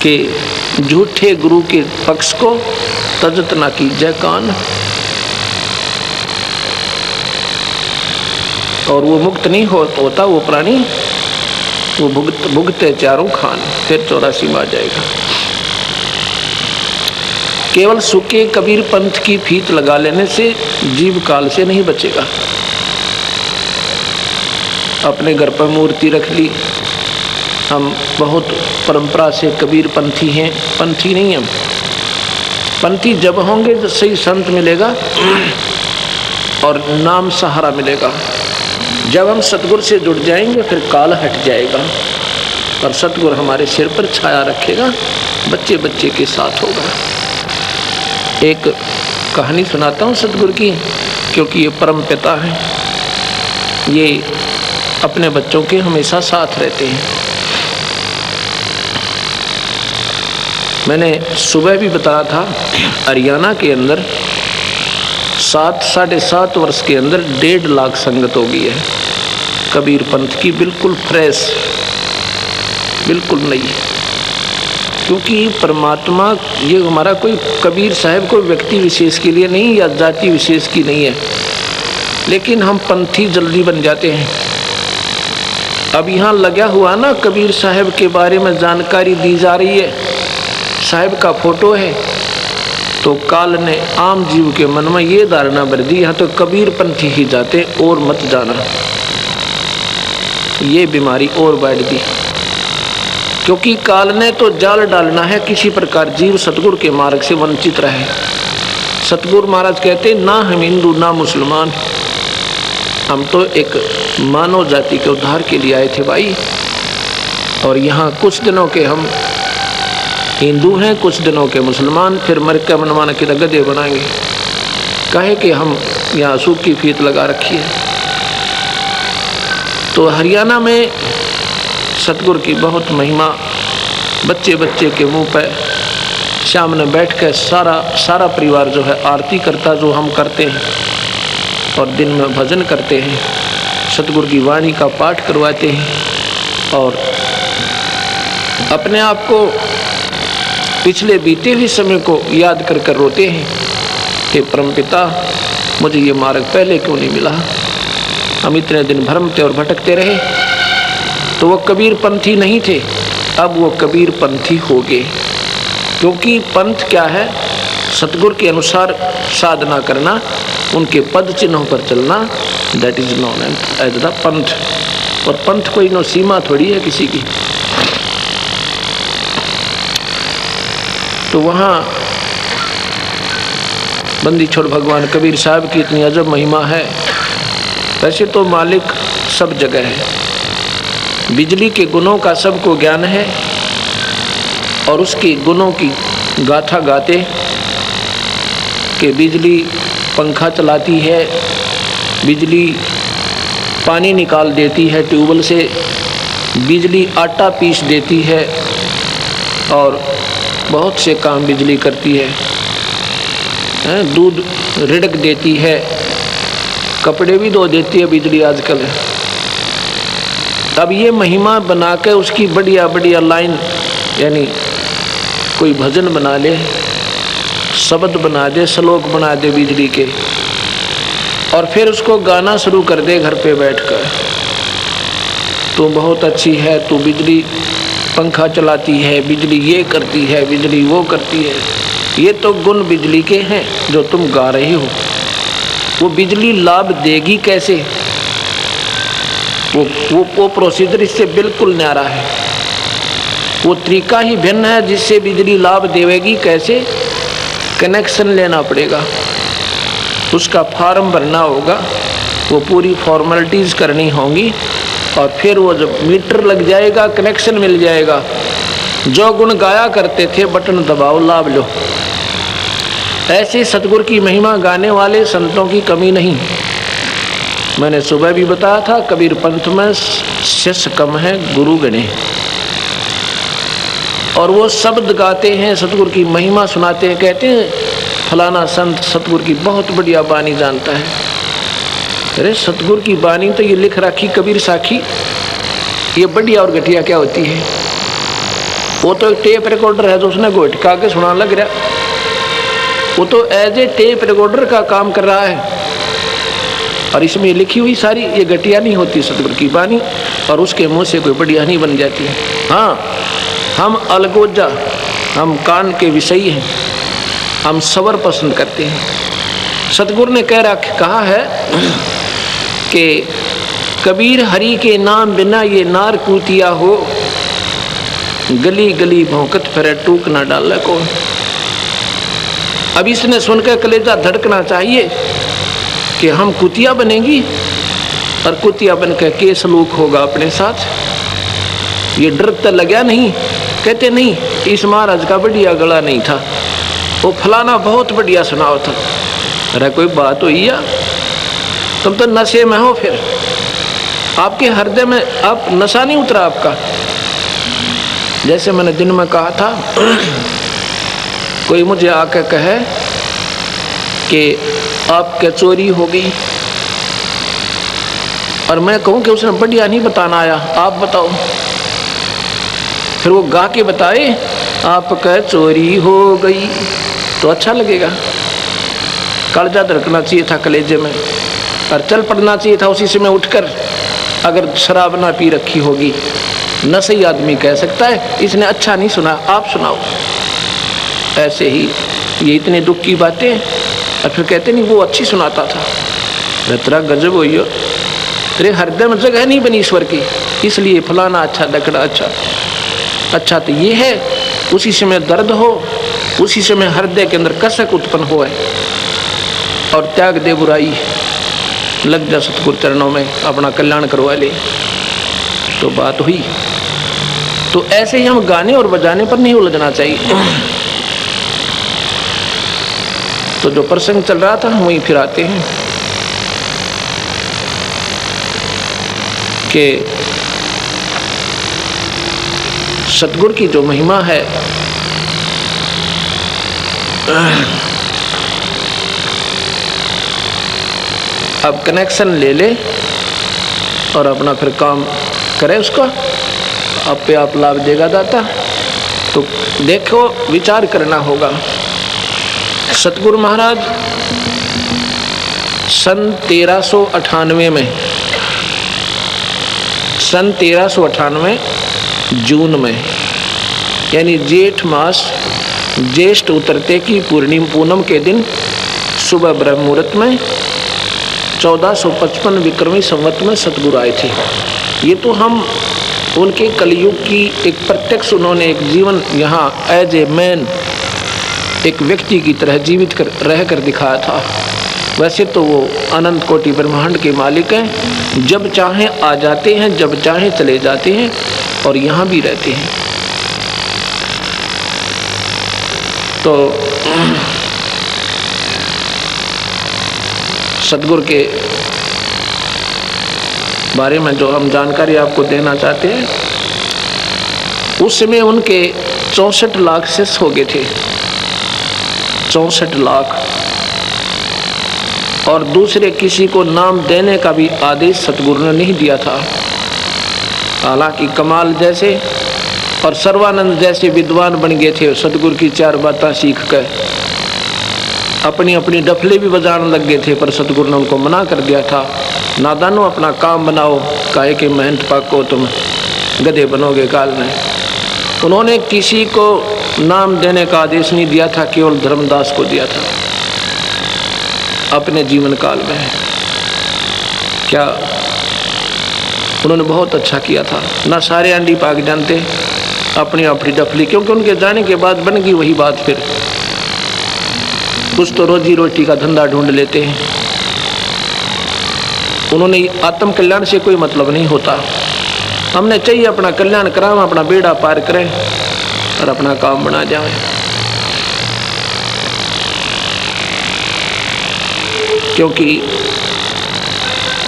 कि झूठे गुरु के पक्ष को तजत ना कीजिए कान। और वो मुक्त नहीं होता वो प्राणी, वो भुगते चारों खान, फिर 84 में आ जाएगा। केवल सूखे कबीर पंथ की फीत लगा लेने से जीव काल से नहीं बचेगा। अपने घर पर मूर्ति रख ली, हम बहुत परंपरा से कबीर पंथी हैं, पंथी नहीं हम। पंथी जब होंगे तो सही संत मिलेगा और नाम सहारा मिलेगा। जब हम सतगुरु से जुड़ जाएंगे फिर काल हट जाएगा और सतगुरु हमारे सिर पर छाया रखेगा, बच्चे बच्चे के साथ होगा। एक कहानी सुनाता हूँ सतगुरु की, क्योंकि ये परम पिता है, ये अपने बच्चों के हमेशा साथ रहते हैं। मैंने सुबह भी बताया था, हरियाणा के अंदर 7-7.5 वर्ष के अंदर 1.5 लाख संगत हो गई है कबीर पंथ की, बिल्कुल फ्रेश, बिल्कुल नई। क्योंकि परमात्मा ये हमारा कोई कबीर साहब कोई व्यक्ति विशेष के लिए नहीं या जाति विशेष की नहीं है, लेकिन हम पंथी जल्दी बन जाते हैं। अब यहाँ लगा हुआ ना कबीर साहब के बारे में जानकारी दी जा रही है, साहब का फोटो है, तो काल ने आम जीव के मन में ये धारणा भर दी यहाँ तो कबीर पंथी ही जाते और मत जाना। ये बीमारी और बढ़ दी, क्योंकि काल ने तो जाल डालना है किसी प्रकार जीव सतगुरु के मार्ग से वंचित रहे। सतगुरु महाराज कहते ना हम हिंदू ना मुसलमान, हम तो एक मानव जाति के उद्धार के लिए आए थे भाई। और यहाँ कुछ दिनों के हम हिंदू हैं, कुछ दिनों के मुसलमान, फिर मर के मनमाना के गधे बनाएंगे। कहे कि हम यहाँ सूख की फीत लगा रखी है। तो हरियाणा में सतगुरु की बहुत महिमा, बच्चे बच्चे के मुंह पर सामने बैठ कर सारा परिवार जो है आरती करता, जो हम करते हैं, और दिन में भजन करते हैं, सतगुरु की वाणी का पाठ करवाते हैं, और अपने आप को पिछले बीते हुए समय को याद कर कर रोते हैं कि परमपिता मुझे ये मार्ग पहले क्यों नहीं मिला, हम इतने दिन भ्रमते और भटकते रहे। तो वो कबीर पंथी नहीं थे, अब वो कबीर पंथी हो गए। क्योंकि पंथ क्या है, सतगुरु के अनुसार साधना करना, उनके पद चिन्हों पर चलना, that is known as the panth. और पंथ कोई नो सीमा थोड़ी है किसी की। तो वहाँ बंदी छोड़ भगवान कबीर साहब की इतनी अजब महिमा है। वैसे तो मालिक सब जगह है, बिजली के गुणों का सबको ज्ञान है, और उसके गुणों की गाथा गाते कि बिजली पंखा चलाती है, बिजली पानी निकाल देती है ट्यूबवेल से, बिजली आटा पीस देती है, और बहुत से काम बिजली करती है, दूध रिड़क देती है, कपड़े भी धो देती है बिजली आजकल। अब ये महिमा बना के उसकी बढ़िया बढ़िया लाइन, यानी कोई भजन बना ले, शब्द बना दे, श्लोक बना दे बिजली के, और फिर उसको गाना शुरू कर दे घर पे बैठकर, तू बहुत अच्छी है, तू बिजली पंखा चलाती है, बिजली ये करती है, बिजली वो करती है। ये तो गुण बिजली के हैं जो तुम गा रहे हो। वो बिजली लाभ देगी कैसे, वो प्रोसीजर इससे बिल्कुल न्यारा है। वो तरीका ही भिन्न है जिससे बिजली लाभ देवेगी कैसे। कनेक्शन लेना पड़ेगा, उसका फॉर्म भरना होगा, वो पूरी फॉर्मेलिटीज़ करनी होंगी, और फिर वो जब मीटर लग जाएगा, कनेक्शन मिल जाएगा। जो गुण गाया करते थे बटन दबाओ लाभ लो। ऐसे सतगुरु की महिमा गाने वाले संतों की कमी नहीं। मैंने सुबह भी बताया था, कबीर पंथ में शिष्य कम है, गुरु गणे। और वो शब्द गाते हैं, सतगुरु की महिमा सुनाते हैं, कहते हैं फलाना संत सतगुरु की बहुत बढ़िया बानी जानता है। अरे सतगुरु की बानी तो ये लिख रखी कबीर साखी, ये बढ़िया और घटिया क्या होती है। वो तो एक टेप रिकॉर्डर है जो उसने घोटका के सुना लग रहा, वो तो एज ए टेप रिकॉर्डर का काम कर रहा है। और इसमें लिखी हुई सारी ये घटिया नहीं होती सतगुरु की बानी, और उसके मुंह से कोई बढ़िया नहीं बन जाती। हाँ, हम अलगोजा, हम कान के विषयी हैं, हम सबर पसंद करते हैं। सतगुरु ने कहा है कि कबीर हरि के नाम बिना ये नार कूतिया हो, गली गली भौंकत फिरे टूक ना डाले को। अब इसने सुनकर कलेजा धड़कना चाहिए कि हम कुतिया बनेंगी, और कुतिया बनकर के सलूक होगा अपने साथ। ये डर तो लगा नहीं, कहते नहीं इस महाराज का बढ़िया गला नहीं था, वो फलाना बहुत बढ़िया सुनाओ था। अरे कोई बात हुई या तुम तो नशे में हो, फिर आपके हृदय में आप नशा नहीं उतरा आपका। जैसे मैंने दिन में कहा था, कोई मुझे आकर कहे कि आपके चोरी हो गई, और मैं कहूँ कि उसने बढ़िया नहीं बताना आया, आप बताओ। फिर वो गा के बताए आपका चोरी हो गई, तो अच्छा लगेगा। कलेजा धड़कना चाहिए था कलेजे में, और चल पड़ना चाहिए था उसी समय उठकर। अगर शराब ना पी रखी होगी, नशे आदमी कह सकता है इसने अच्छा नहीं सुना, आप सुनाओ। ऐसे ही ये इतने दुख की बातें, और फिर कहते नहीं वो अच्छी सुनाता था। तेरा गजब हो, तेरे हृदय में जगह नहीं बनी ईश्वर की, इसलिए फलाना अच्छा दकड़ा अच्छा तो ये है। उसी समय दर्द हो, उसी समय हृदय के अंदर कसक उत्पन्न हो, और त्याग दे बुराई, लग जा सतगुरु चरणों में, अपना कल्याण करवा ले, तो बात हुई। तो ऐसे ही हम गाने और बजाने पर नहीं उलझना चाहिए। तो जो प्रसंग चल रहा था हम वहीं फिर आते हैं कि सतगुरु की जो महिमा है, अब कनेक्शन ले ले और अपना फिर काम करे, उसका आप पे आप लाभ देगा दाता। तो देखो, विचार करना होगा। सतगुरु महाराज सन 1398 जून में, यानी जेठ मास, ज्येष्ठ उतरते की पूनम के दिन सुबह ब्रह्म मुहूर्त में 1455 विक्रमी संवत में सतगुरु आए थे। ये तो हम उनके कलयुग की एक प्रत्यक्ष, उन्होंने एक जीवन यहाँ एज ए मैन, एक व्यक्ति की तरह जीवित रह कर दिखाया था। वैसे तो वो अनंत कोटि ब्रह्मांड के मालिक हैं, जब चाहें आ जाते हैं, जब चाहें चले जाते हैं, और यहाँ भी रहते हैं। तो सतगुरु के बारे में जो हम जानकारी आपको देना चाहते हैं, उस समय उनके 64 लाख शिष्य हो गए थे, 64 लाख। और दूसरे किसी को नाम देने का भी आदेश सतगुरु ने नहीं दिया था। हालांकि कमाल जैसे और सर्वानंद जैसे विद्वान बन गए थे, सतगुरु की 4 बातें सीख कर अपनी अपनी डफले भी बजाने लग गए थे, पर सतगुरु ने उनको मना कर दिया था, नादानो अपना काम बनाओ, काहे के महंत पाको तुम गधे बनोगे काल में। उन्होंने किसी को नाम देने का आदेश नहीं दिया था, केवल धर्मदास को दिया था अपने जीवन काल में। क्या उन्होंने बहुत अच्छा किया था। ना सारे अंडी पाक जानते, अपनी अपनी डफली, क्योंकि उनके जाने के बाद बन गई वही बात। फिर कुछ तो रोजी रोटी का धंधा ढूंढ लेते हैं। उन्होंने आत्म कल्याण से कोई मतलब नहीं होता। हमने चाहिए अपना कल्याण कराएं, अपना बेड़ा पार करें और अपना काम बना जाएं। क्योंकि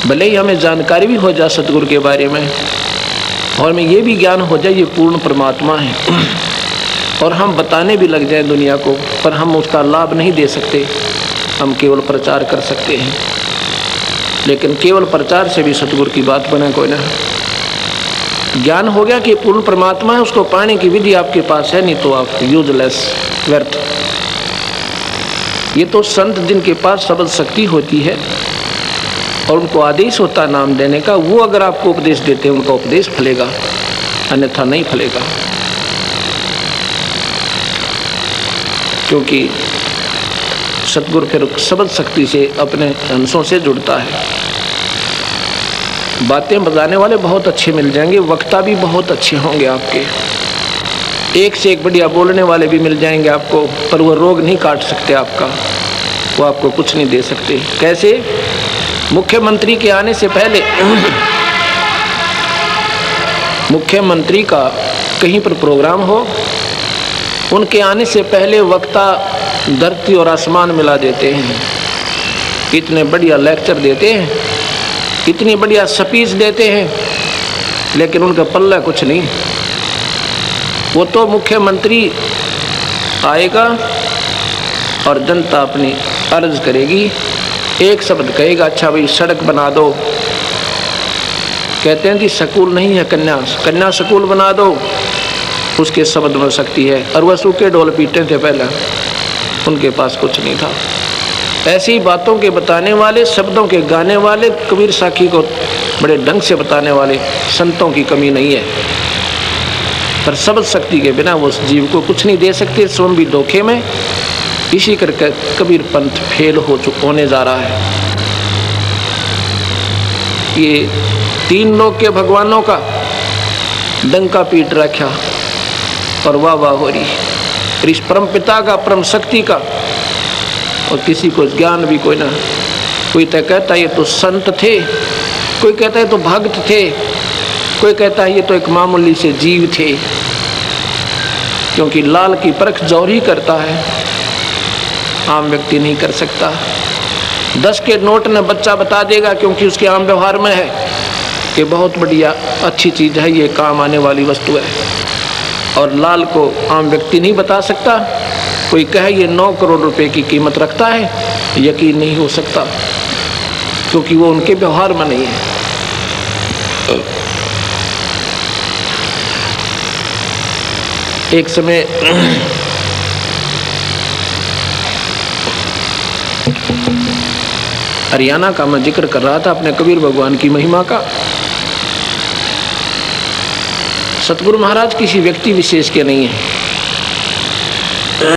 भले ही हमें जानकारी भी हो जाए सतगुरु के बारे में, और हमें ये भी ज्ञान हो जाए ये पूर्ण परमात्मा है, और हम बताने भी लग जाएं दुनिया को, पर हम उसका लाभ नहीं दे सकते। हम केवल प्रचार कर सकते हैं, लेकिन केवल प्रचार से भी सतगुरु की बात बने कोई ना। ज्ञान हो गया कि पूर्ण परमात्मा है, उसको पाने की विधि आपके पास है, नहीं तो आप यूजलेस, व्यर्थ। ये तो संत जिनके पास शब्द शक्ति होती है और उनको आदेश होता नाम देने का, वो अगर आपको उपदेश देते हैं उनका उपदेश फलेगा, अन्यथा नहीं फलेगा। क्योंकि सतगुरु फिर शब्द शक्ति से अपने अंशों से जुड़ता है। बातें बताने वाले बहुत अच्छे मिल जाएंगे, वक्ता भी बहुत अच्छे होंगे आपके, एक से एक बढ़िया बोलने वाले भी मिल जाएंगे आपको, पर वो रोग नहीं काट सकते आपका, वो आपको कुछ नहीं दे सकते। कैसे? मुख्यमंत्री के आने से पहले मुख्यमंत्री का कहीं पर प्रोग्राम हो, उनके आने से पहले वक्ता धरती और आसमान मिला देते हैं, इतने बढ़िया लेक्चर देते हैं, इतनी बढ़िया स्पीच देते हैं, लेकिन उनका पल्ला कुछ नहीं। वो तो मुख्यमंत्री आएगा और जनता अपनी अर्ज करेगी, एक शब्द कहेगा, अच्छा भाई सड़क बना दो, कहते हैं कि स्कूल नहीं है, कन्या स्कूल बना दो, उसके शब्द में शक्ति है। और वह सूखे ढोल पीटे थे पहले, उनके पास कुछ नहीं था। ऐसी बातों के बताने वाले, शब्दों के गाने वाले, कबीर साखी को बड़े ढंग से बताने वाले संतों की कमी नहीं है, पर शब्द शक्ति के बिना वो जीव को कुछ नहीं दे सकते। स्वयं भी धोखे में, इसी करके कबीर पंथ फेल होने जा रहा है। ये तीन लोक के भगवानों का डंका पीट रखा और वाह वाह हो रही, इस परम पिता का, परम शक्ति का, और किसी को ज्ञान भी कोई ना। कोई तो कहता है ये तो संत थे, कोई कहता है तो भक्त थे, कोई कहता है ये तो एक मामूली से जीव थे। क्योंकि लाल की परख जौहरी करता है, आम व्यक्ति नहीं कर सकता। 10 के नोट में बच्चा बता देगा, क्योंकि उसके आम व्यवहार में है कि बहुत बढ़िया अच्छी चीज़ है, ये काम आने वाली वस्तु है। और लाल को आम व्यक्ति नहीं बता सकता। कोई कहे ये 9 करोड़ रुपए की कीमत रखता है, यकीन नहीं हो सकता, क्योंकि वो उनके व्यवहार में नहीं है। एक समय हरियाणा का मैं जिक्र कर रहा था अपने कबीर भगवान की महिमा का। सतगुरु महाराज किसी व्यक्ति विशेष के नहीं है,